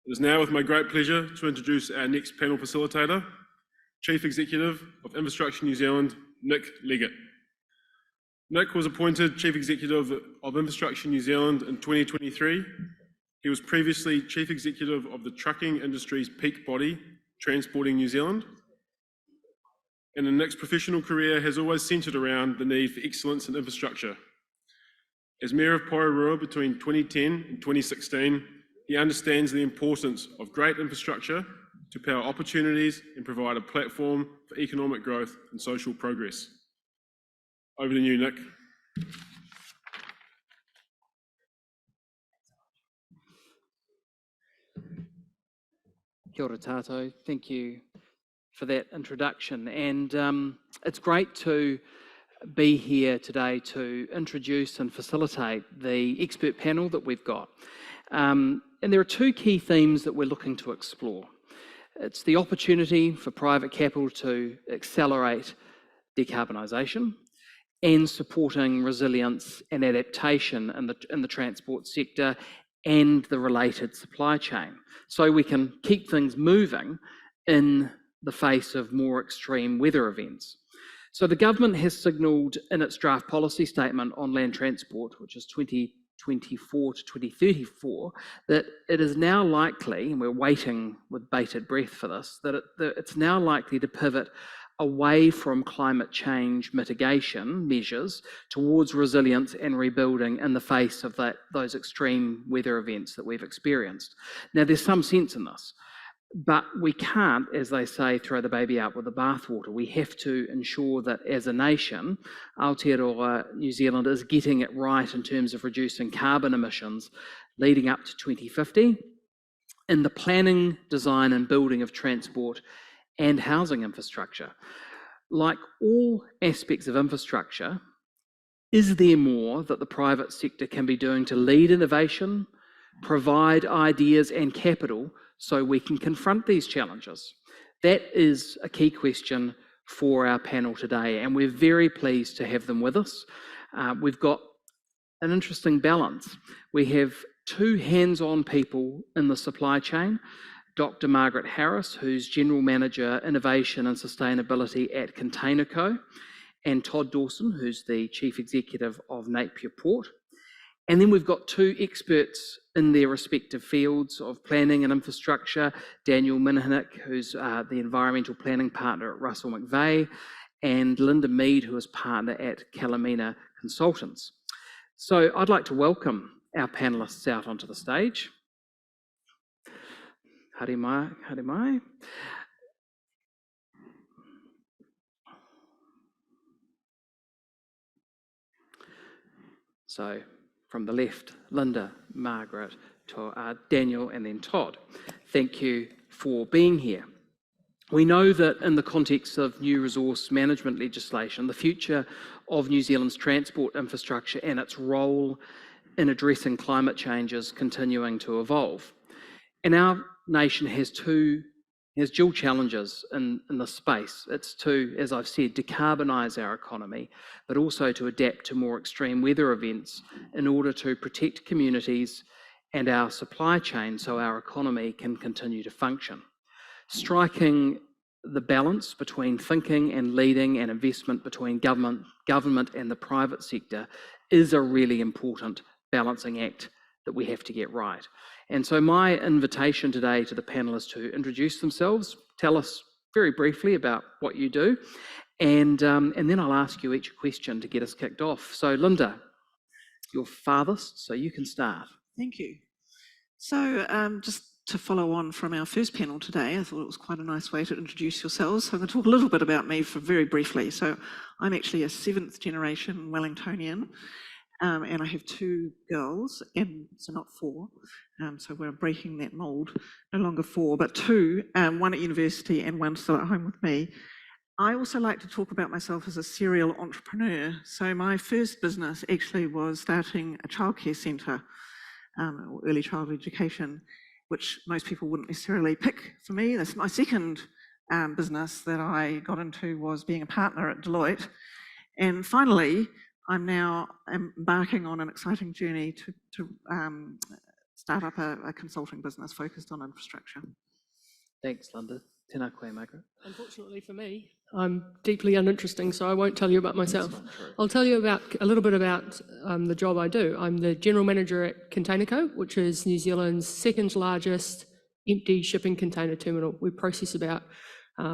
It is now with my great pleasure to introduce our next panel facilitator, Chief Executive of Infrastructure New Zealand, Nick Leggett. Nick was appointed Chief Executive of Infrastructure New Zealand in 2023. He was previously Chief Executive of the trucking industry's peak body, Transporting New Zealand. And Nick's professional career has always centred around the need for excellence in infrastructure. As Mayor of Porirua between 2010 and 2016, he understands the importance of great infrastructure to power opportunities and provide a platform for economic growth and social progress. Over to you, Nick. Kia ora tātou. Thank you for that introduction. And it's great to be here today to introduce and facilitate the expert panel that we've got. And there are two key themes that we're looking to explore. It's the opportunity for private capital to accelerate decarbonisation and supporting resilience and adaptation in the transport sector and the related supply chain, so we can keep things moving in the face of more extreme weather events. So the government has signalled in its draft policy statement on land transport, which is 2024 to 2034, that it is now likely, and we're waiting with bated breath for this, that it's now likely to pivot away from climate change mitigation measures towards resilience and rebuilding in the face of those extreme weather events that we've experienced. Now, there's some sense in this, but we can't, as they say, throw the baby out with the bathwater. We have to ensure that as a nation, Aotearoa New Zealand is getting it right in terms of reducing carbon emissions leading up to 2050 in the planning, design and building of transport and housing infrastructure. Like all aspects of infrastructure, is there more that the private sector can be doing to lead innovation, provide ideas and capital so we can confront these challenges? That is a key question for our panel today, and we're very pleased to have them with us. We've got an interesting balance. We have two hands-on people in the supply chain, Dr. Margaret Harris, who's General Manager, Innovation and Sustainability at ContainerCo, and Todd Dawson, who's the Chief Executive of Napier Port. And then we've got two experts in their respective fields of planning and infrastructure, Daniel Minihnik, who's the environmental planning partner at Russell McVeigh, and Linda Mead, who is partner at Calamina Consultants. So I'd like to welcome our panellists out onto the stage. Haere mai, haere mai. So from the left, Linda, Margaret, Daniel, and then Todd. Thank you for being here. We know that in the context of new resource management legislation, the future of New Zealand's transport infrastructure and its role in addressing climate change is continuing to evolve. And our nation has dual challenges in this space. It's to, as I've said, decarbonise our economy, but also to adapt to more extreme weather events in order to protect communities and our supply chain so our economy can continue to function. Striking the balance between thinking and leading and investment between government and the private sector is a really important balancing act that we have to get right. And so my invitation today to the panellists to introduce themselves, tell us very briefly about what you do, and then I'll ask you each a question to get us kicked off. So Linda, you're farthest, so you can start. Thank you. So just to follow on from our first panel today, I thought it was quite a nice way to introduce yourselves. So I'm going to talk a little bit about me very briefly. So I'm actually a 7th generation Wellingtonian. And I have 2 girls, and so not 4. So we're breaking that mould, no longer 4, but 2, one at university and one still at home with me. I also like to talk about myself as a serial entrepreneur. So my first business actually was starting a childcare centre, early childhood education, which most people wouldn't necessarily pick for me. That's my second business that I got into, was being a partner at Deloitte. And finally, I'm now embarking on an exciting journey to start up a consulting business focused on infrastructure. Thanks, Linda. Tēnā koe, Margaret. Unfortunately for me, I'm deeply uninteresting, so I won't tell you about myself. I'll tell you about a little bit about the job I do. I'm the general manager at Containerco, which is New Zealand's second largest empty shipping container terminal. We process about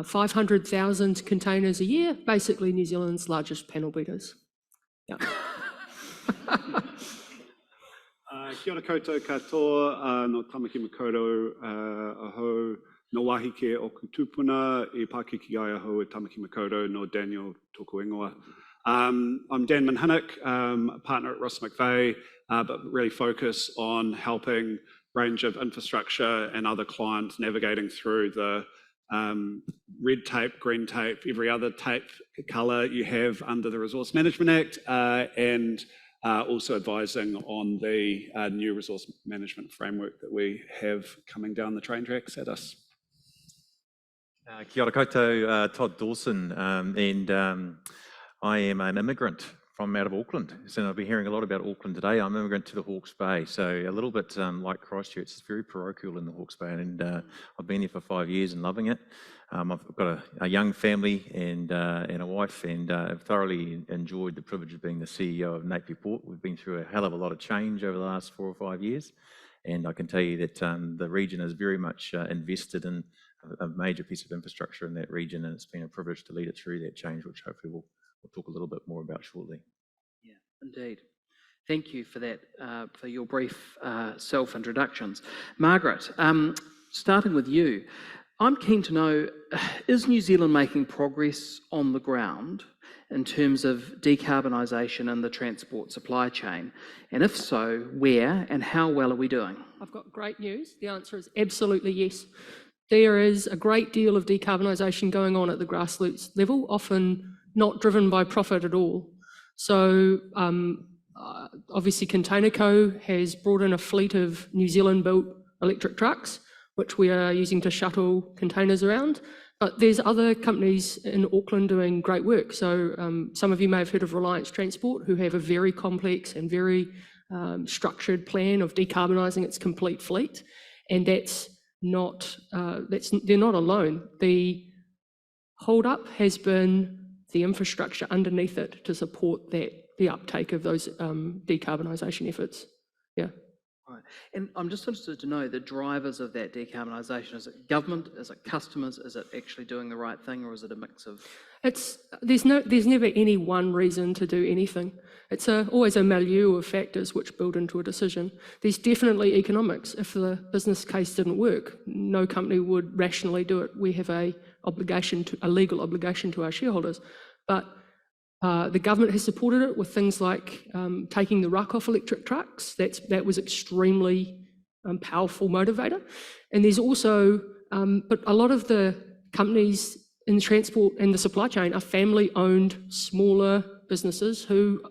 500,000 containers a year, basically New Zealand's largest panel beaters. Yeah. Kia ora koutou katoa, no Tamaki Makaurau aho, no wahike o kutupuna, I Pakiki ai aho e Tamaki Makaurau, no Daniel tōku ingoa. I'm Dan Manhinnick, a partner at Ross McVeigh, but really focus on helping a range of infrastructure and other clients navigating through the red tape, green tape, every other tape colour you have under the Resource Management Act, and also advising on the new resource management framework that we have coming down the train tracks at us. Kia ora koutou, Todd Dawson, and I am an immigrant from out of Auckland. So I'll be hearing a lot about Auckland today. I'm an immigrant to the Hawke's Bay, so a little bit like Christchurch, it's very parochial in the Hawke's Bay, and I've been here for 5 years and loving it. I've got a young family and a wife, and I've thoroughly enjoyed the privilege of being the CEO of Napier Port. We've been through a hell of a lot of change over the last 4 or 5 years, and I can tell you that the region is very much invested in a major piece of infrastructure in that region, and it's been a privilege to lead it through that change, which hopefully we'll talk a little bit more about shortly. Yeah, indeed. Thank you for that, for your brief self-introductions. Margaret, starting with you, I'm keen to know, is New Zealand making progress on the ground in terms of decarbonisation in the transport supply chain? And if so, where and how well are we doing? I've got great news. The answer is absolutely yes. There is a great deal of decarbonisation going on at the grassroots level, often not driven by profit at all. So obviously Containerco has brought in a fleet of New Zealand-built electric trucks, which we are using to shuttle containers around. But there's other companies in Auckland doing great work. So some of you may have heard of Reliance Transport, who have a very complex and very structured plan of decarbonising its complete fleet. And that's not, they're not alone. The hold-up has been the infrastructure underneath it to support that, the uptake of those decarbonisation efforts. Yeah. Right. And I'm just interested to know the drivers of that decarbonisation. Is it government? Is it customers? Is it actually doing the right thing, or is it a mix of? There's never any one reason to do anything. It's always a milieu of factors which build into a decision. There's definitely economics. If the business case didn't work, no company would rationally do it. We have a legal obligation to our shareholders. But the government has supported it with things like taking the ruck off electric trucks. That was extremely powerful motivator. And there's also, but a lot of the companies in the transport and the supply chain are family-owned, smaller businesses who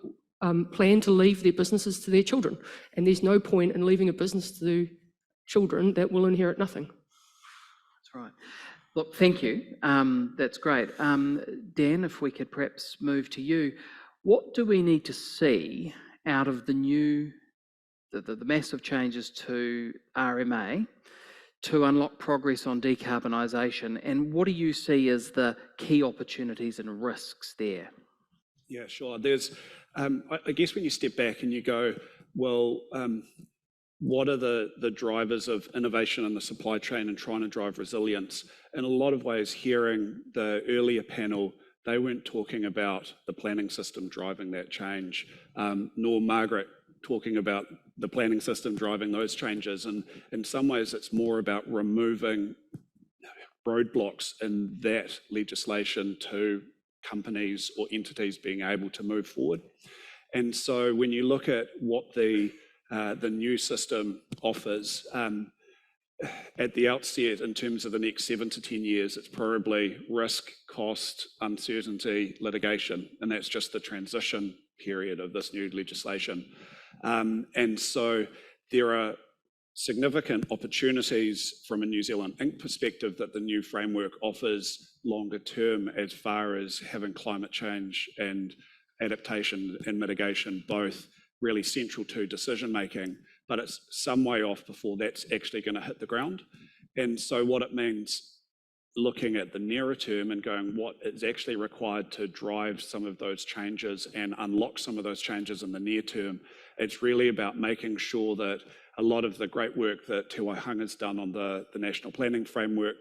plan to leave their businesses to their children. And there's no point in leaving a business to children that will inherit nothing. That's right. Look, thank you. That's great. Dan, if we could perhaps move to you. What do we need to see out of the massive changes to RMA to unlock progress on decarbonisation? And what do you see as the key opportunities and risks there? Yeah, sure. There's, I guess when you step back and you go, well, what are the drivers of innovation in the supply chain and trying to drive resilience? In a lot of ways, hearing the earlier panel, they weren't talking about the planning system driving that change, nor Margaret talking about the planning system driving those changes. And in some ways, it's more about removing roadblocks in that legislation to companies or entities being able to move forward. And so when you look at what the new system offers, at the outset, in terms of the next 7 to 10 years, it's probably risk, cost, uncertainty, litigation, and that's just the transition period of this new legislation. And so there are significant opportunities from a New Zealand Inc. perspective that the new framework offers longer term, as far as having climate change and adaptation and mitigation both really central to decision making, but it's some way off before that's actually going to hit the ground. And so what it means, looking at the nearer term and going what is actually required to drive some of those changes and unlock some of those changes in the near term, it's really about making sure that a lot of the great work that Te Waihanga has done on the National Planning Framework,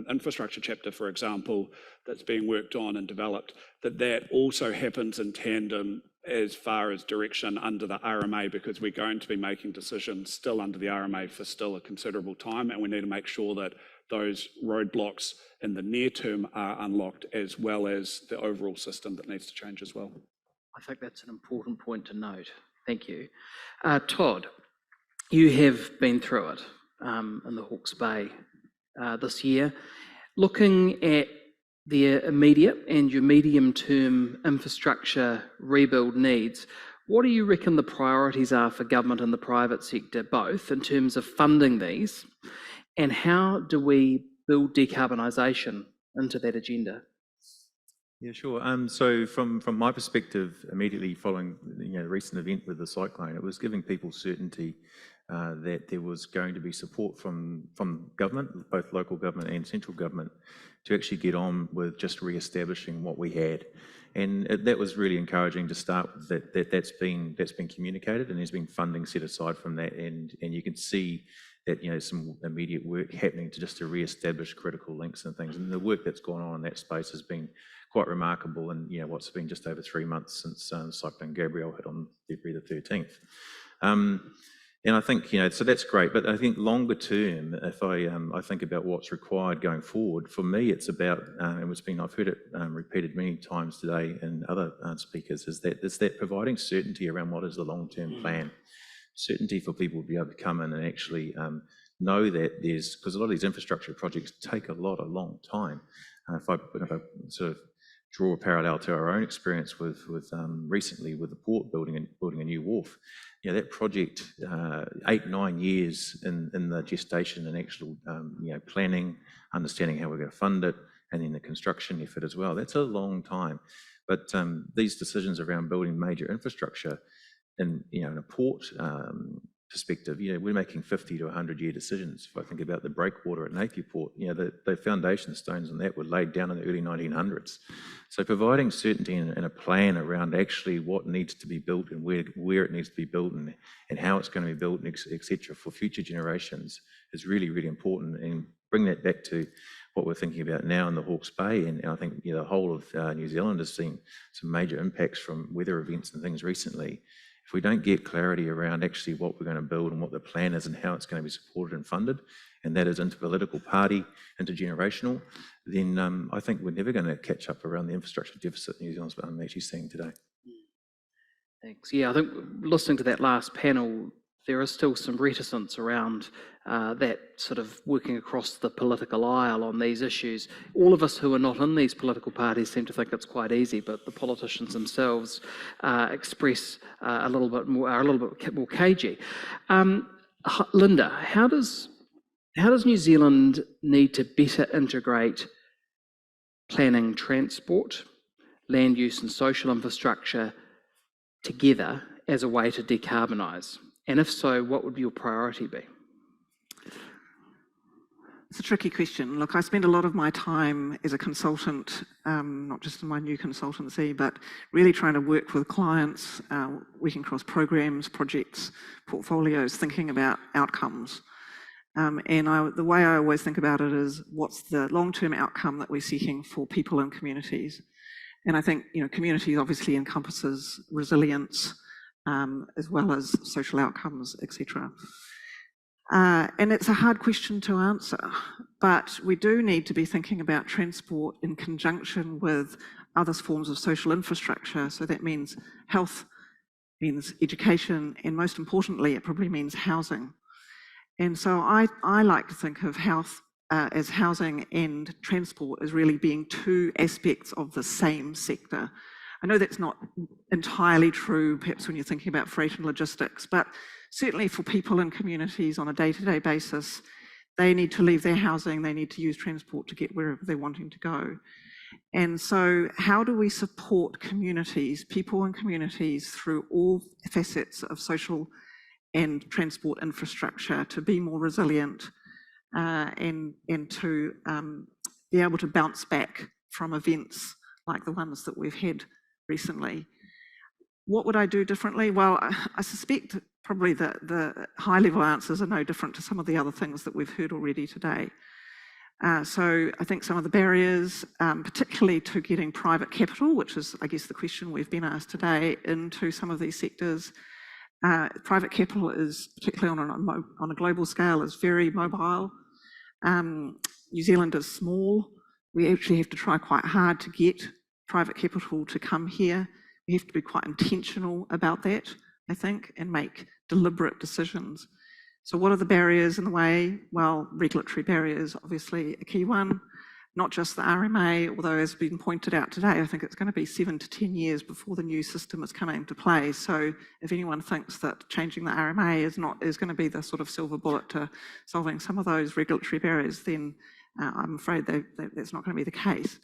infrastructure chapter, for example, that's being worked on and developed, that also happens in tandem as far as direction under the RMA, because we're going to be making decisions still under the RMA for still a considerable time, and we need to make sure that those roadblocks in the near term are unlocked, as well as the overall system that needs to change as well. I think that's an important point to note. Thank you. Todd, you have been through it in the Hawke's Bay this year. Looking at the immediate and your medium-term infrastructure rebuild needs, what do you reckon the priorities are for government and the private sector, both in terms of funding these, and how do we build decarbonisation into that agenda? Yeah, sure. So from my perspective, immediately following the recent event with the cyclone, it was giving people certainty that there was going to be support from government, both local government and central government, to actually get on with just re-establishing what we had. And that was really encouraging to start with, that's been communicated, and there's been funding set aside from that, and you can see that some immediate work happening to re-establish critical links and things. And the work that's gone on in that space has been quite remarkable, and what's been just over 3 months since Cyclone Gabrielle hit on February the 13th. And I think, so that's great, but I think longer term, if I think about what's required going forward, for me it's about, and I've heard it repeated many times today in other speakers, is that providing certainty around what is the long-term plan. Certainty for people to be able to come in and actually know that because a lot of these infrastructure projects take a long time. If I sort of draw a parallel to our own experience with recently with the port building a new wharf, that project, 8-9 years in the gestation and actual planning, understanding how we're going to fund it, and then the construction effort as well. That's a long time. But these decisions around building major infrastructure in a port perspective, we're making 50 to 100 year decisions. If I think about the breakwater at Napier Port, the foundation stones on that were laid down in the early 1900s. So providing certainty and a plan around actually what needs to be built and where it needs to be built and how it's going to be built, etc., for future generations is really, really important. And bring that back to what we're thinking about now in the Hawke's Bay, and I think the whole of New Zealand has seen some major impacts from weather events and things recently. If we don't get clarity around actually what we're going to build and what the plan is and how it's going to be supported and funded, and that is interpolitical, party, intergenerational, then I think we're never going to catch up around the infrastructure deficit New Zealand's actually seeing today. Thanks. Yeah, I think listening to that last panel, there is still some reticence around that sort of working across the political aisle on these issues. All of us who are not in these political parties seem to think it's quite easy, but the politicians themselves express are a little bit more cagey. Linda, how does New Zealand need to better integrate planning, transport, land use and social infrastructure together as a way to decarbonise? And if so, what would your priority be? It's a tricky question. Look, I spend a lot of my time as a consultant, not just in my new consultancy, but really trying to work with clients, working across programs, projects, portfolios, thinking about outcomes. The way I always think about it is, what's the long-term outcome that we're seeking for people and communities? And I think, community obviously encompasses resilience, as well as social outcomes, etc. And it's a hard question to answer, but we do need to be thinking about transport in conjunction with other forms of social infrastructure. So that means health, means education, and most importantly, it probably means housing. And so I like to think of health as housing and transport as really being two aspects of the same sector. I know that's not entirely true, perhaps when you're thinking about freight and logistics, but certainly for people and communities on a day-to-day basis, they need to leave their housing, they need to use transport to get wherever they're wanting to go. And so how do we support communities, people and communities, through all facets of social and transport infrastructure to be more resilient and to be able to bounce back from events like the ones that we've had recently. What would I do differently? Well, I suspect probably the high-level answers are no different to some of the other things that we've heard already today. So I think some of the barriers, particularly to getting private capital, which is, I guess, the question we've been asked today, into some of these sectors. Private capital is, particularly on a global scale, is very mobile. New Zealand is small. We actually have to try quite hard to get private capital to come here. We have to be quite intentional about that, I think, and make deliberate decisions. So what are the barriers in the way? Well, regulatory barriers, obviously a key one, not just the RMA, although as has been pointed out today, I think it's going to be 7 to 10 years before the new system is coming into play. So if anyone thinks that changing the RMA is going to be the sort of silver bullet to solving some of those regulatory barriers, then I'm afraid that's not going to be the case.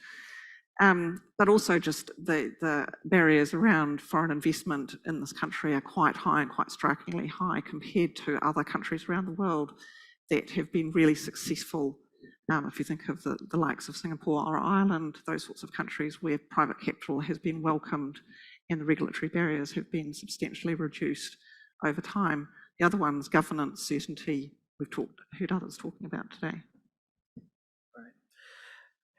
But also just the barriers around foreign investment in this country are quite high and quite strikingly high compared to other countries around the world that have been really successful. If you think of the likes of Singapore or Ireland, those sorts of countries where private capital has been welcomed and the regulatory barriers have been substantially reduced over time. The other one's governance certainty, we've heard others talking about today.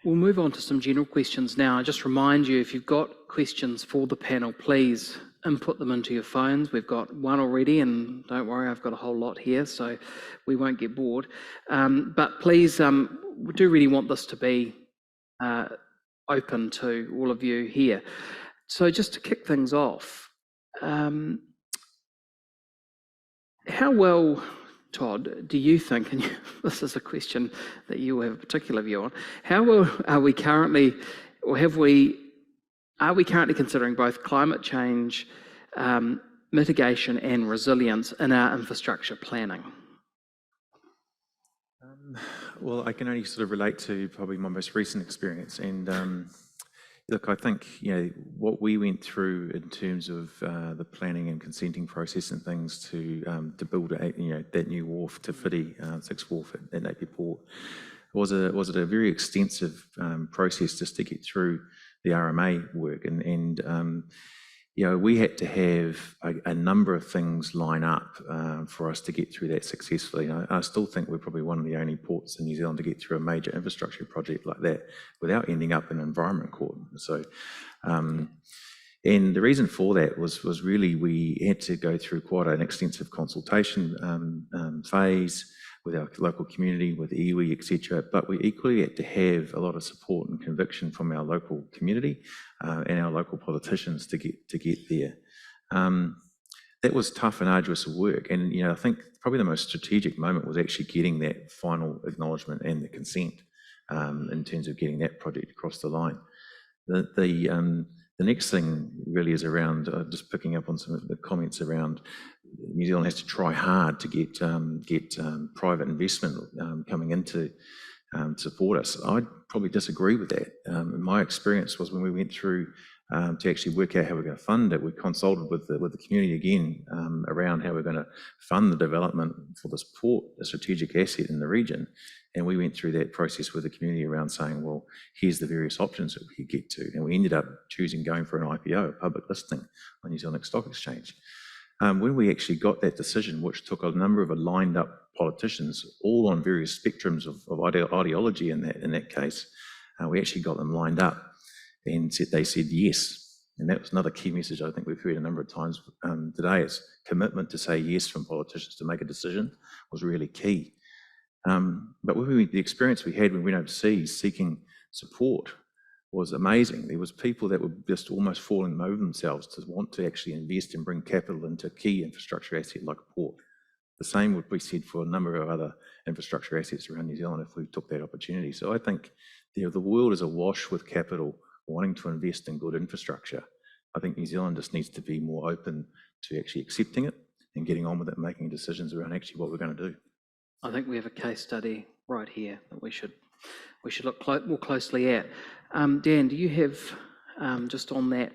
We'll move on to some general questions now. I just remind you, if you've got questions for the panel, please input them into your phones. We've got one already, and don't worry, I've got a whole lot here, so we won't get bored. But please, we do really want this to be open to all of you here. So just to kick things off, how well, Todd, do you think, and this is a question that you have a particular view on, how well are we currently, or are we currently considering both climate change, mitigation and resilience in our infrastructure planning? Well, I can only sort of relate to probably my most recent experience, and look, I think what we went through in terms of the planning and consenting process and things to build that new wharf to Whiti, 6th Wharf at Napier Port was a very extensive process just to get through the RMA work, and we had to have a number of things line up for us to get through that successfully. I still think we're probably one of the only ports in New Zealand to get through a major infrastructure project like that without ending up in Environment Court. So, and the reason for that was really we had to go through quite an extensive consultation phase with our local community, with iwi, etc. But we equally had to have a lot of support and conviction from our local community and our local politicians to get there. That was tough and arduous work, and I think probably the most strategic moment was actually getting that final acknowledgement and the consent in terms of getting that project across the line. The next thing really is around just picking up on some of the comments around New Zealand has to try hard to get private investment coming in to support us. I'd probably disagree with that. My experience was when we went through to actually work out how we're going to fund it, we consulted with the community again around how we're going to fund the development for this port, a strategic asset in the region. And we went through that process with the community around saying, well, here's the various options that we could get to. And we ended up choosing going for an IPO, a public listing on New Zealand Stock Exchange. When we actually got that decision, which took a number of lined up politicians, all on various spectrums of ideology in that case, we actually got them lined up and they said yes. And that was another key message I think we've heard a number of times today, is commitment to say yes from politicians to make a decision was really key. But the experience we had when we went overseas seeking support was amazing. There was people that were just almost falling over themselves to want to actually invest and bring capital into key infrastructure asset like a port. The same would be said for a number of other infrastructure assets around New Zealand if we took that opportunity. So I think the world is awash with capital wanting to invest in good infrastructure. I think New Zealand just needs to be more open to actually accepting it and getting on with it and making decisions around actually what we're going to do. I think we have a case study right here that we should look more closely at. Dan, do you have, just on that,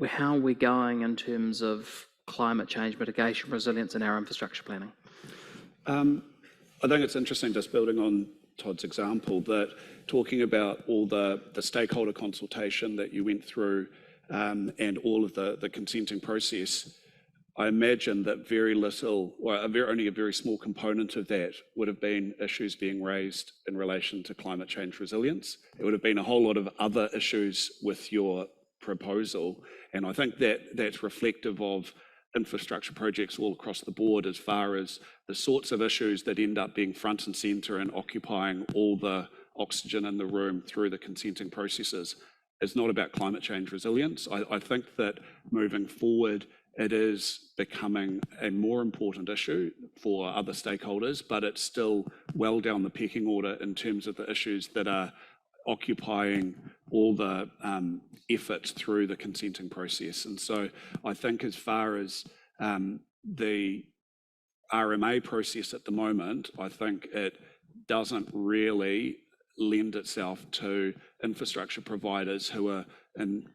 how we're going in terms of climate change mitigation, resilience in our infrastructure planning? I think it's interesting, just building on Todd's example, that talking about all the stakeholder consultation that you went through and all of the consenting process, I imagine that very little, or only a very small component of that would have been issues being raised in relation to climate change resilience. It would have been a whole lot of other issues with your proposal. And I think that that's reflective of infrastructure projects all across the board, as far as the sorts of issues that end up being front and centre and occupying all the oxygen in the room through the consenting processes. It's not about climate change resilience. I think that moving forward, it is becoming a more important issue for other stakeholders, but it's still well down the pecking order in terms of the issues that are occupying all the efforts through the consenting process. And so I think, as far as the RMA process at the moment, I think it doesn't really lend itself to infrastructure providers who are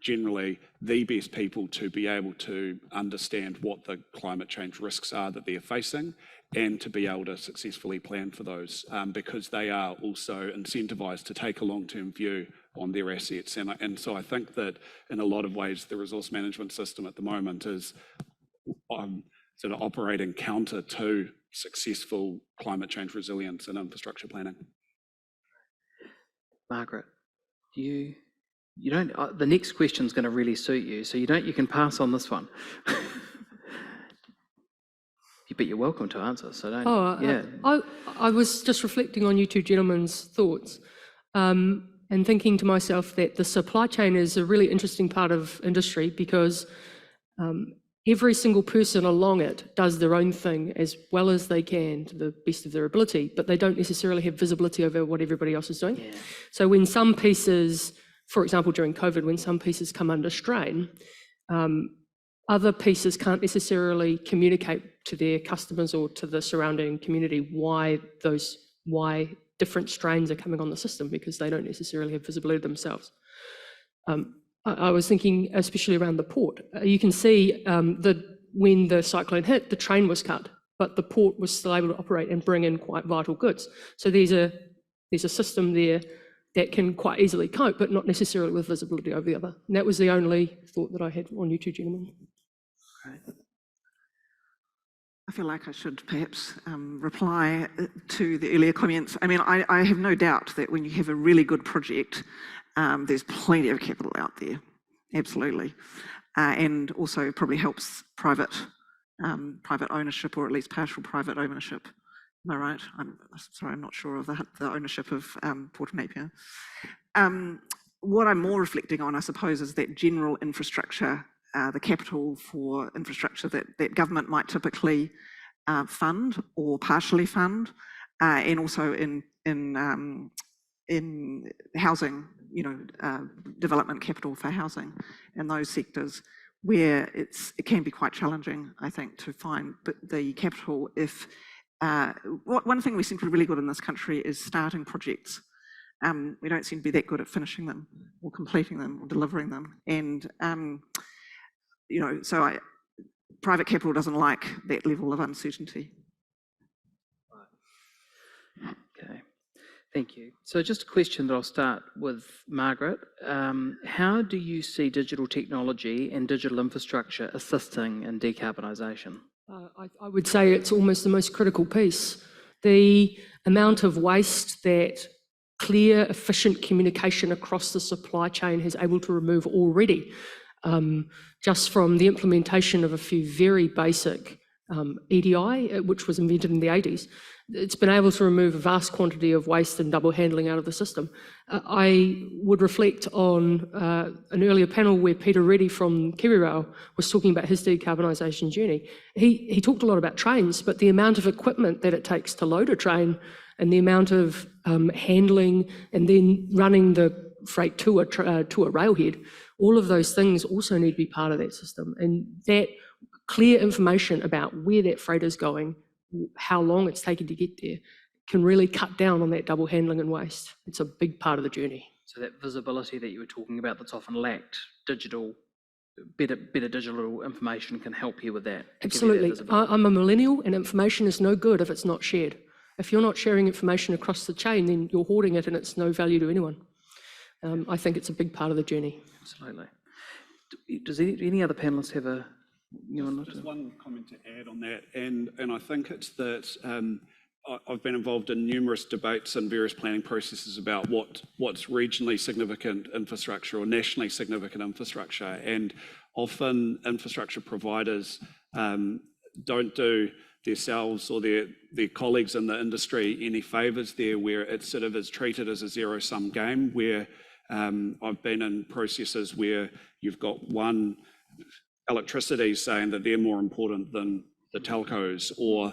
generally the best people to be able to understand what the climate change risks are that they're facing, and to be able to successfully plan for those, because they are also incentivised to take a long-term view on their assets. And so I think that in a lot of ways, the resource management system at the moment is sort of operating counter to successful climate change resilience and infrastructure planning. Margaret, you don't, the next question's going to really suit you, so you can pass on this one. But you're welcome to answer, so don't. I was just reflecting on you two gentlemen's thoughts, and thinking to myself that the supply chain is a really interesting part of industry, because every single person along it does their own thing as well as they can to the best of their ability, but they don't necessarily have visibility over what everybody else is doing. Yeah. So when some pieces, for example, during COVID, when some pieces come under strain, other pieces can't necessarily communicate to their customers or to the surrounding community why different strains are coming on the system, because they don't necessarily have visibility themselves. I was thinking, especially around the port, you can see that when the cyclone hit, the train was cut, but the port was still able to operate and bring in quite vital goods. So there's a system there that can quite easily cope, but not necessarily with visibility over the other. And that was the only thought that I had on you two gentlemen. Right. I feel like I should perhaps reply to the earlier comments. I mean, I have no doubt that when you have a really good project, there's plenty of capital out there, absolutely. And also probably helps private ownership, or at least partial private ownership. Am I right? I'm sorry, I'm not sure of the ownership of Port Napier. What I'm more reflecting on, I suppose, is that general infrastructure, the capital for infrastructure that government might typically fund or partially fund, and also in housing, development capital for housing in those sectors, where it can be quite challenging, I think, to find the capital if one thing we seem to be really good in this country is starting projects. We don't seem to be that good at finishing them or completing them or delivering them. And, so private capital doesn't like that level of uncertainty. Okay, thank you. So just a question that I'll start with Margaret. How do you see digital technology and digital infrastructure assisting in decarbonisation? I would say it's almost the most critical piece. The amount of waste that clear, efficient communication across the supply chain has able to remove already, just from the implementation of a few very basic EDI, which was invented in the 80s. It's been able to remove a vast quantity of waste and double handling out of the system. I would reflect on an earlier panel where Peter Reddy from KiwiRail was talking about his decarbonisation journey. He talked a lot about trains, but the amount of equipment that it takes to load a train and the amount of handling and then running the freight to a railhead, all of those things also need to be part of that system. And that clear information about where that freight is going, how long it's taking to get there, can really cut down on that double handling and waste. It's a big part of the journey. So that visibility that you were talking about that's often lacked, digital better digital information can help you with that. to give you that Absolutely. visibility. I'm a millennial, and information is no good if it's not shared. If you're not sharing information across the chain, then you're hoarding it and it's no value to anyone. I think it's a big part of the journey. Absolutely. Does any other panelists have a new one? Just one comment to add on that, and I think it's that I've been involved in numerous debates and various planning processes about what's regionally significant infrastructure or nationally significant infrastructure, and often infrastructure providers don't do themselves or their colleagues in the industry any favours there, where it sort of is treated as a zero-sum game, where I've been in processes where you've got one electricity saying that they're more important than the telcos, or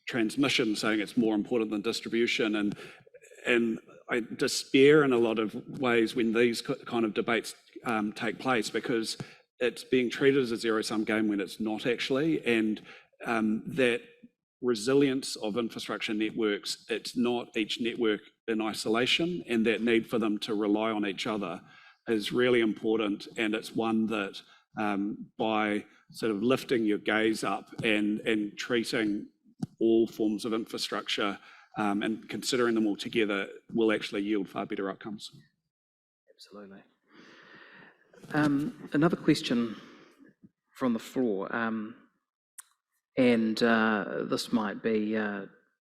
transmission saying it's more important than distribution, and I despair in a lot of ways when these kind of debates take place, because it's being treated as a zero-sum game when it's not actually, and that resilience of infrastructure networks, it's not each network in isolation, and that need for them to rely on each other is really important, and it's one that by sort of lifting your gaze up and treating all forms of infrastructure and considering them all together will actually yield far better outcomes. Absolutely. Another question from the floor, and this might be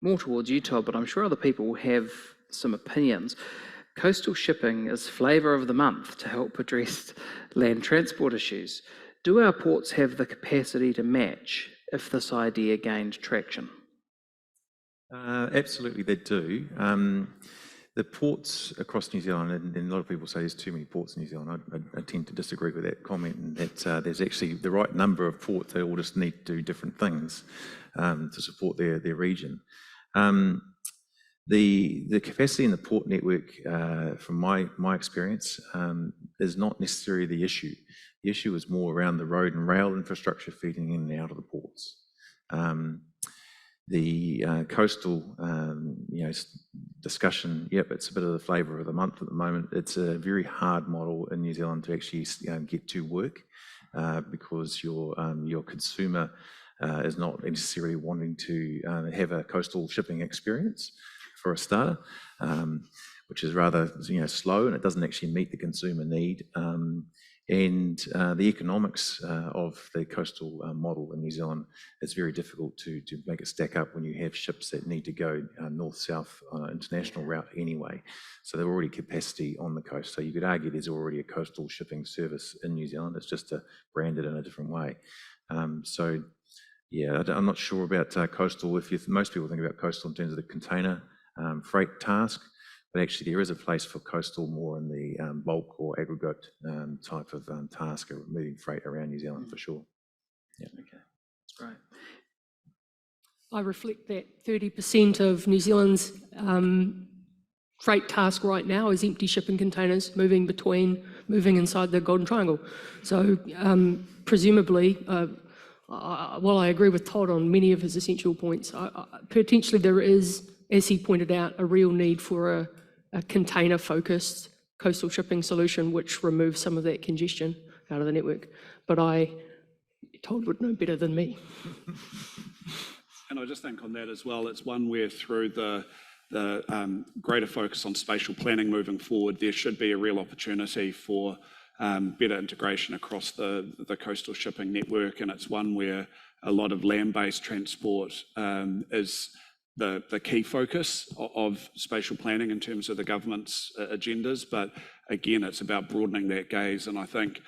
more towards you, Todd, but I'm sure other people have some opinions. Coastal shipping is flavour of the month to help address land transport issues. Do our ports have the capacity to match if this idea gained traction? Absolutely, they do. The ports across New Zealand, and a lot of people say there's too many ports in New Zealand. I tend to disagree with that comment, and that there's actually the right number of ports. They all just need to do different things to support their region. The capacity in the port network, from my experience, is not necessarily the issue. The issue is more around the road and rail infrastructure feeding in and out of the ports. The coastal, discussion, yep, it's a bit of the flavour of the month at the moment. It's a very hard model in New Zealand to actually get to work, because your consumer is not necessarily wanting to have a coastal shipping experience for a starter, which is rather slow, and it doesn't actually meet the consumer need. And the economics of the coastal model in New Zealand, it's very difficult to make it stack up when you have ships that need to go north-south on an international route anyway. So they're already capacity on the coast. So you could argue there's already a coastal shipping service in New Zealand. It's just branded in a different way. So yeah, I'm not sure about coastal. Most people think about coastal in terms of the container freight task, but actually there is a place for coastal more in the bulk or aggregate type of task of moving freight around New Zealand for sure. Yeah. Okay, that's great. I reflect that 30% of New Zealand's freight task right now is empty shipping containers moving inside the Golden Triangle. So presumably, while I agree with Todd on many of his essential points, potentially there is, as he pointed out, a real need for a container-focused coastal shipping solution which removes some of that congestion out of the network. But Todd would know better than me. And I just think on that as well, it's one where through the greater focus on spatial planning moving forward, there should be a real opportunity for better integration across the coastal shipping network, and it's one where a lot of land-based transport is the key focus of spatial planning in terms of the government's agendas. But again, it's about broadening that gaze, and I think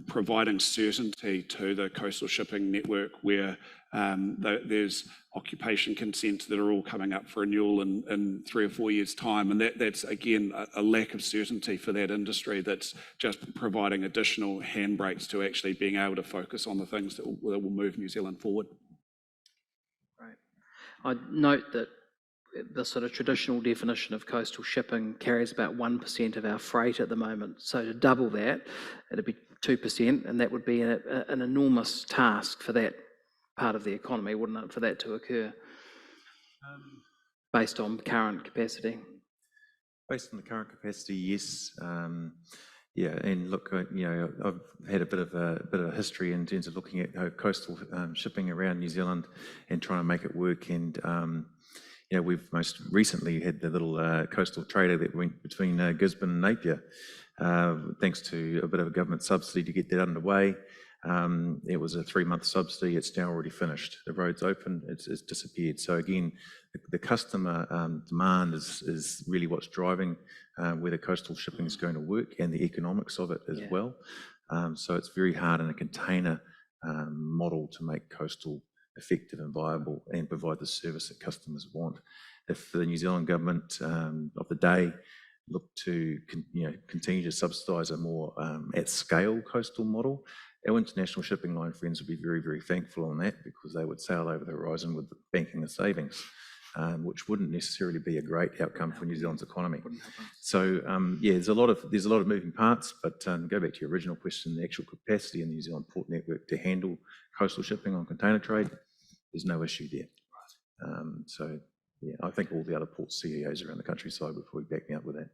providing certainty to the coastal shipping network where there's occupation consents that are all coming up for renewal in 3 or 4 years' time, and that's again a lack of certainty for that industry that's just providing additional handbrakes to actually being able to focus on the things that will move New Zealand forward. Right. I'd note that the sort of traditional definition of coastal shipping carries about 1% of our freight at the moment. So to double that, it'd be 2%, and that would be an enormous task for that part of the economy, wouldn't it, for that to occur, based on current capacity? Based on the current capacity, yes. Yeah, and look, I've had a bit of a history in terms of looking at coastal shipping around New Zealand and trying to make it work. And we've most recently had the little coastal trader that went between Gisborne and Napier, thanks to a bit of a government subsidy to get that underway. It was a 3-month subsidy. It's now already finished. The road's open. It's disappeared. So again, the customer demand is really what's driving whether coastal shipping is going to work and the economics of it as well. So it's very hard in a container model to make coastal effective and viable and provide the service that customers want. If the New Zealand government of the day look to continue to subsidise a more at scale coastal model, our international shipping line friends would be very, very thankful on that, because they would sail over the horizon with banking and savings, which wouldn't necessarily be a great outcome for New Zealand's economy. So there's a lot of moving parts, but go back to your original question, the actual capacity in the New Zealand port network to handle coastal shipping on container trade, there's no issue there. So I think all the other port CEOs around the countryside would probably back me up with that.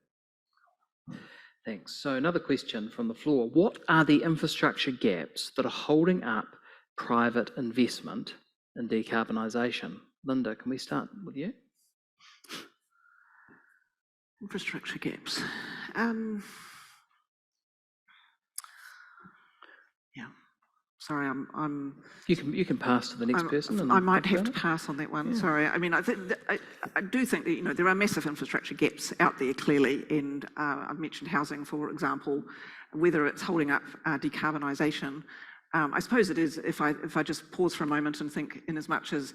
Thanks. So another question from the floor. What are the infrastructure gaps that are holding up private investment in decarbonisation? Linda, can we start with you? Infrastructure gaps. Sorry, I'm. You can pass to the next person. And I might have to pass on that one. Yeah. Sorry. I mean, I do think that there are massive infrastructure gaps out there clearly, and I've mentioned housing, for example, whether it's holding up decarbonisation. I suppose it is. If I just pause for a moment and think, in as much as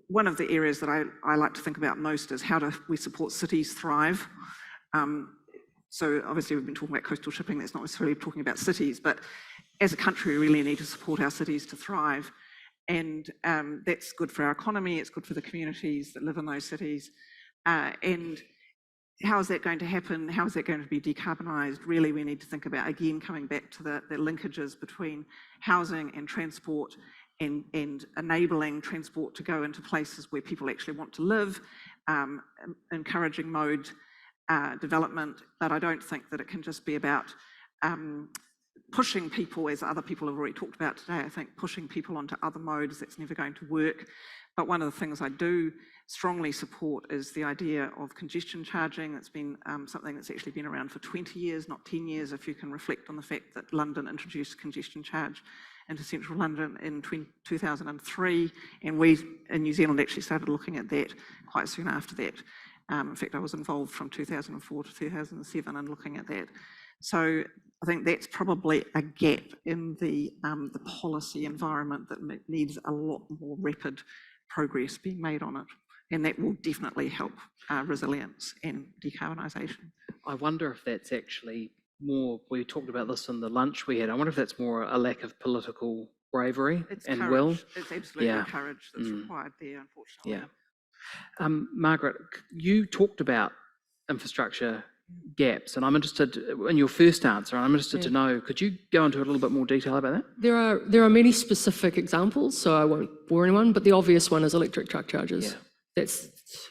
one of the areas that I like to think about most is how do we support cities thrive. So obviously we've been talking about coastal shipping. That's not necessarily talking about cities, but as a country, we really need to support our cities to thrive. And that's good for our economy, it's good for the communities that live in those cities. And how is that going to happen? How is that going to be decarbonised? Really, we need to think about, again, coming back to the linkages between housing and transport, and enabling transport to go into places where people actually want to live, encouraging mode development. But I don't think that it can just be about pushing people, as other people have already talked about today. I think pushing people onto other modes, that's never going to work. But one of the things I do strongly support is the idea of congestion charging. That's been something that's actually been around for 20 years, not 10 years, if you can reflect on the fact that London introduced congestion charge into central London in 2003, and we in New Zealand actually started looking at that quite soon after that. In fact, I was involved from 2004 to 2007 in looking at that. So I think that's probably a gap in the policy environment that needs a lot more rapid progress being made on it, and that will definitely help resilience and decarbonisation. I wonder if that's actually more, we talked about this in the lunch we had, I wonder if that's more a lack of political bravery and courage. will. It's absolutely courage that's required there, unfortunately. Yeah. Margaret, you talked about infrastructure gaps, and I'm interested in your first answer, and I'm interested to know, could you go into a little bit more detail about that? There are many specific examples, so I won't bore anyone, but the obvious one is electric truck chargers. Yeah.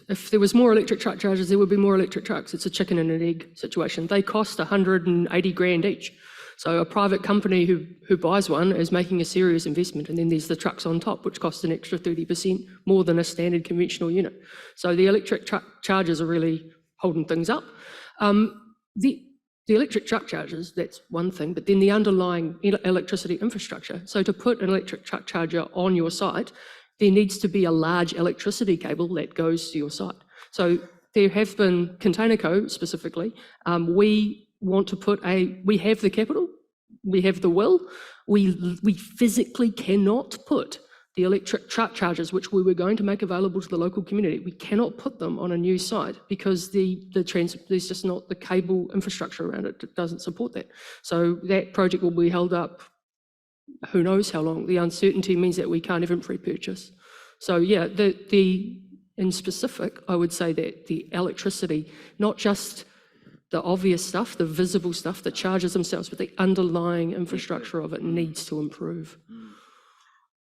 If there was more electric truck chargers, there would be more electric trucks. It's a chicken and an egg situation. They cost 180 grand each. So a private company who buys one is making a serious investment, and then there's the trucks on top, which cost an extra 30% more than a standard conventional unit. So the electric truck chargers are really holding things up. The electric truck chargers, that's one thing, but then the underlying electricity infrastructure. So to put an electric truck charger on your site, there needs to be a large electricity cable that goes to your site. So there have been, Containerco specifically, we want to put we have the capital, we have the will, we physically cannot put the electric truck chargers, which we were going to make available to the local community, we cannot put them on a new site because there's just not the cable infrastructure around it that doesn't support that. So that project will be held up who knows how long. The uncertainty means that we can't even pre-purchase. So yeah, in specific, I would say that the electricity, not just the obvious stuff, the visible stuff, the chargers themselves, but the underlying infrastructure of it needs to improve.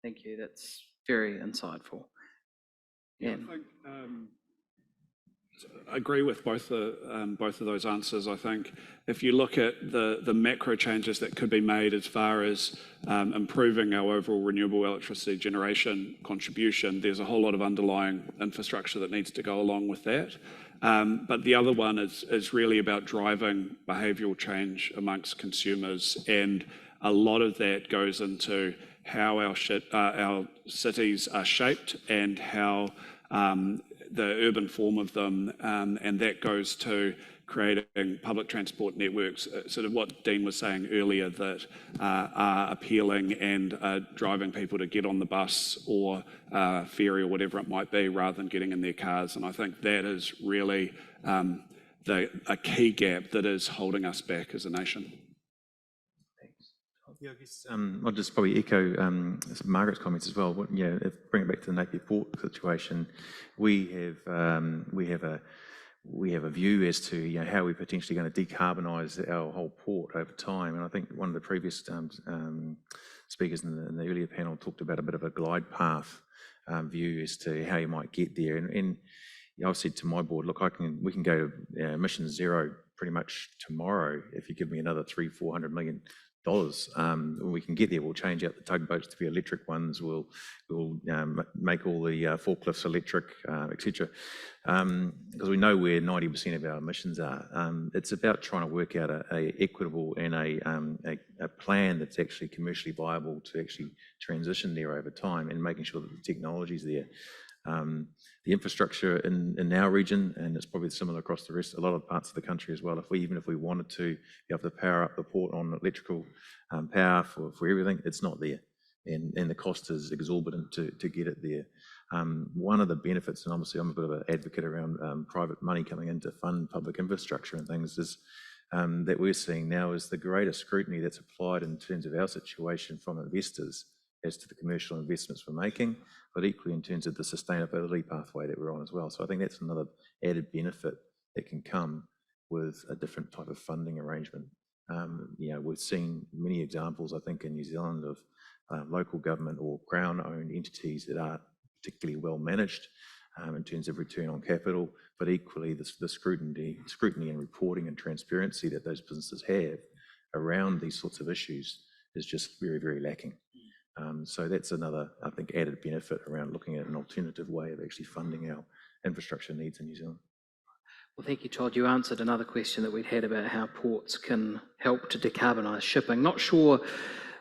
Thank you, that's very insightful. Yeah, I think I agree with both of those answers. I think if you look at the macro changes that could be made as far as improving our overall renewable electricity generation contribution, there's a whole lot of underlying infrastructure that needs to go along with that. But the other one is really about driving behavioural change amongst consumers, and a lot of that goes into how our cities are shaped and how the urban form of them, and that goes to creating public transport networks, sort of what Dean was saying earlier, that are appealing and driving people to get on the bus or ferry or whatever it might be, rather than getting in their cars. And I think that is really a key gap that is holding us back as a nation. Yeah, I guess I'll just probably echo Margaret's comments as well. Bring it back to the Napier Port situation. We have a view as to how we're potentially going to decarbonise our whole port over time. And I think one of the previous speakers in the earlier panel talked about a bit of a glide path view as to how you might get there. And I've said to my board, look, we can go to emissions zero pretty much tomorrow if you give me another $300-400 million. When we can get there, we'll change out the tugboats to be electric ones. We'll make all the forklifts electric, etc. Because we know where 90% of our emissions are. It's about trying to work out a equitable and a plan that's actually commercially viable to actually transition there over time, and making sure that the technology's there. The infrastructure in our region, and it's probably similar across a lot of parts of the country as well. Even if we wanted to be able to power up the port on electrical power for everything, it's not there, and the cost is exorbitant to get it there. One of the benefits, and obviously I'm a bit of an advocate around private money coming in to fund public infrastructure and things, is that we're seeing now is the greater scrutiny that's applied in terms of our situation from investors as to the commercial investments we're making, but equally in terms of the sustainability pathway that we're on as well. So I think that's another added benefit that can come with a different type of funding arrangement. We've seen many examples, I think, in New Zealand of local government or Crown-owned entities that are particularly well managed in terms of return on capital, but equally the scrutiny and reporting and transparency that those businesses have around these sorts of issues is just very, very lacking. So that's another, I think, added benefit around looking at an alternative way of actually funding our infrastructure needs in New Zealand. Well, thank you, Todd. You answered another question that we'd had about how ports can help to decarbonise shipping. Not sure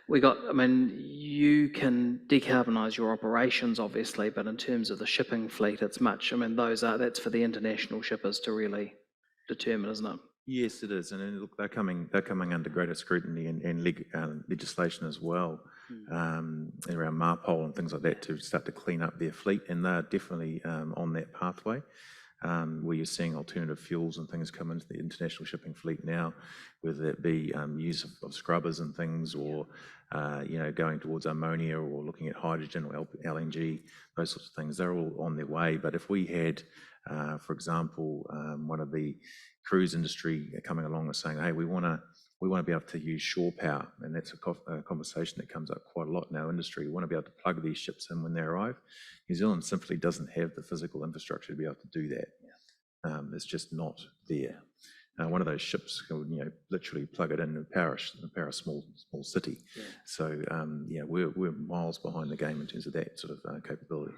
you can decarbonise your operations, obviously, but in terms of the shipping fleet, it's much, that's for the international shippers to really determine, isn't it? Yes, it is, and look, they're coming under greater scrutiny and legislation as well, around MARPOL and things like that, to start to clean up their fleet, and they're definitely on that pathway, where you're seeing alternative fuels and things come into the international shipping fleet now, whether it be use of scrubbers and things, or going towards ammonia, or looking at hydrogen or LNG, those sorts of things. They're all on their way. But if we had, for example, one of the cruise industry coming along and saying, hey, we want to be able to use shore power, and that's a conversation that comes up quite a lot in our industry. We want to be able to plug these ships in when they arrive. New Zealand simply doesn't have the physical infrastructure to be able to do that. It's just not there. One of those ships can, literally plug it in and power a small city. Yeah. So we're miles behind the game in terms of that sort of capability.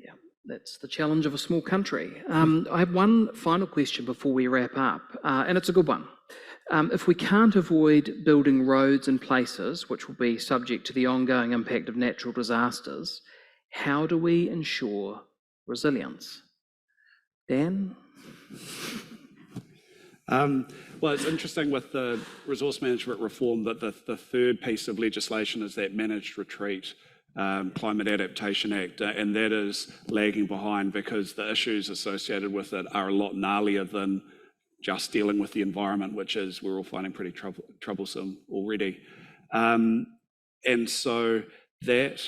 Yeah, that's the challenge of a small country. I have one final question before we wrap up, and it's a good one. If we can't avoid building roads in places which will be subject to the ongoing impact of natural disasters, how do we ensure resilience? Dan? Well, it's interesting with the resource management reform that the third piece of legislation is that Managed Retreat Climate Adaptation Act, and that is lagging behind because the issues associated with it are a lot gnarlier than just dealing with the environment, which is we're all finding pretty troublesome already. And so that,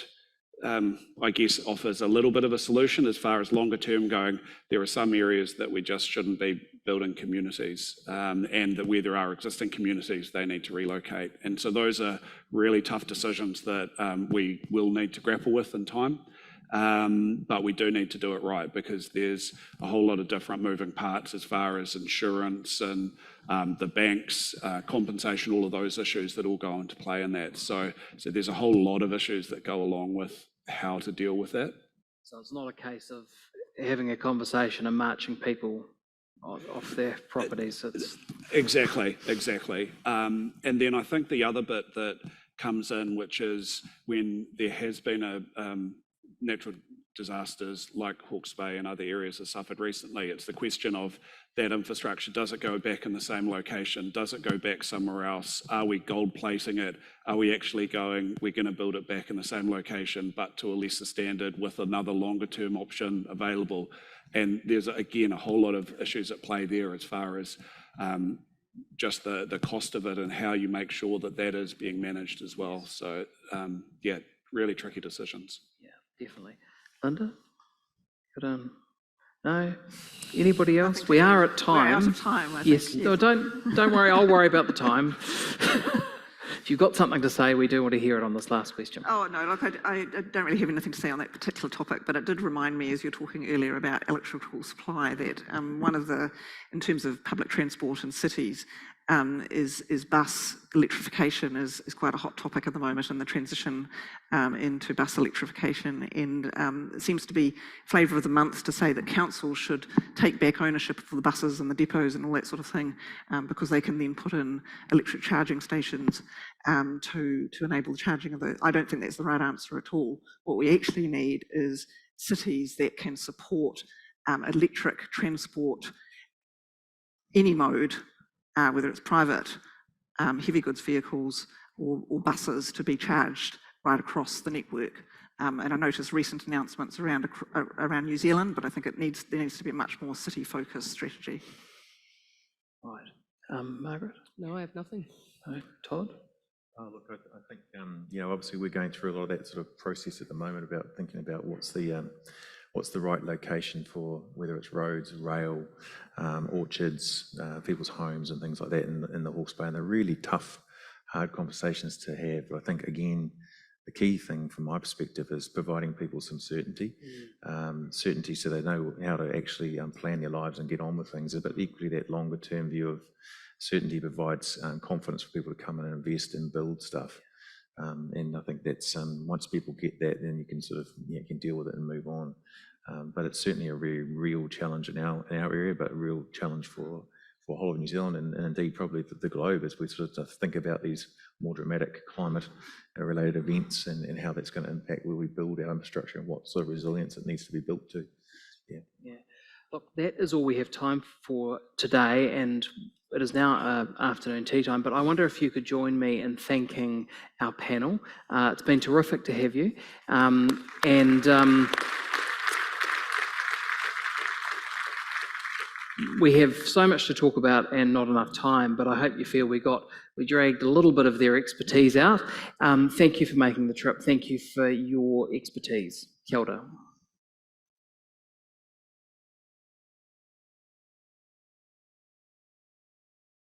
I guess, offers a little bit of a solution as far as longer term going. There are some areas that we just shouldn't be building communities, and that where there are existing communities, they need to relocate. And so those are really tough decisions that we will need to grapple with in time. But we do need to do it right because there's a whole lot of different moving parts as far as insurance and the banks, compensation, all of those issues that all go into play in that. So there's a whole lot of issues that go along with how to deal with that. So it's not a case of having a conversation and marching people off their properties. It's Exactly. And then I think the other bit that comes in, which is when there has been a natural disasters like Hawke's Bay and other areas have suffered recently, it's the question of that infrastructure. Does it go back in the same location? Does it go back somewhere else? Are we gold plating it? Are we actually we're going to build it back in the same location, but to a lesser standard with another longer term option available? And there's, again, a whole lot of issues at play there as far as just the cost of it and how you make sure that that is being managed as well. So, yeah, really tricky decisions. Yeah, definitely. Linda? Good. No? Anybody else? We are at time. We're out of time, I think. Yes. No, don't worry. I'll worry about the time. If you've got something to say, we do want to hear it on this last question. Oh, no, look, I don't really have anything to say on that particular topic, but it did remind me, as you were talking earlier about electrical supply, that one of the, in terms of public transport in cities, is bus electrification is quite a hot topic at the moment, and the transition into bus electrification. And it seems to be flavour of the month to say that councils should take back ownership of the buses and the depots and all that sort of thing, because they can then put in electric charging stations to enable the charging of those. I don't think that's the right answer at all. What we actually need is cities that can support electric transport, any mode, whether it's private, heavy goods vehicles or buses, to be charged right across the network. And I noticed recent announcements around New Zealand, but I think there needs to be a much more city-focused strategy. Right. Margaret? No, I have nothing. No. Todd? Look, I think, obviously we're going through a lot of that sort of process at the moment about thinking about what's the right location for whether it's roads, rail, orchards, people's homes and things like that in the Hawke's Bay. And they're really tough, hard conversations to have. But I think, again, the key thing from my perspective is providing people some certainty, certainty so they know how to actually plan their lives and get on with things. But equally, that longer term view of certainty provides confidence for people to come in and invest and build stuff. And I think that's once people get that, then you can sort of can deal with it and move on. But it's certainly a very real challenge in our area, but a real challenge for the whole of New Zealand and indeed probably the globe as we sort of think about these more dramatic climate-related events and how that's going to impact where we build our infrastructure and what sort of resilience it needs to be built to. Yeah. Look, that is all we have time for today, and it is now afternoon tea time, but I wonder if you could join me in thanking our panel. It's been terrific to have you. We have so much to talk about and not enough time, but I hope you feel we dragged a little bit of their expertise out. Thank you for making the trip. Thank you for your expertise. Kia ora.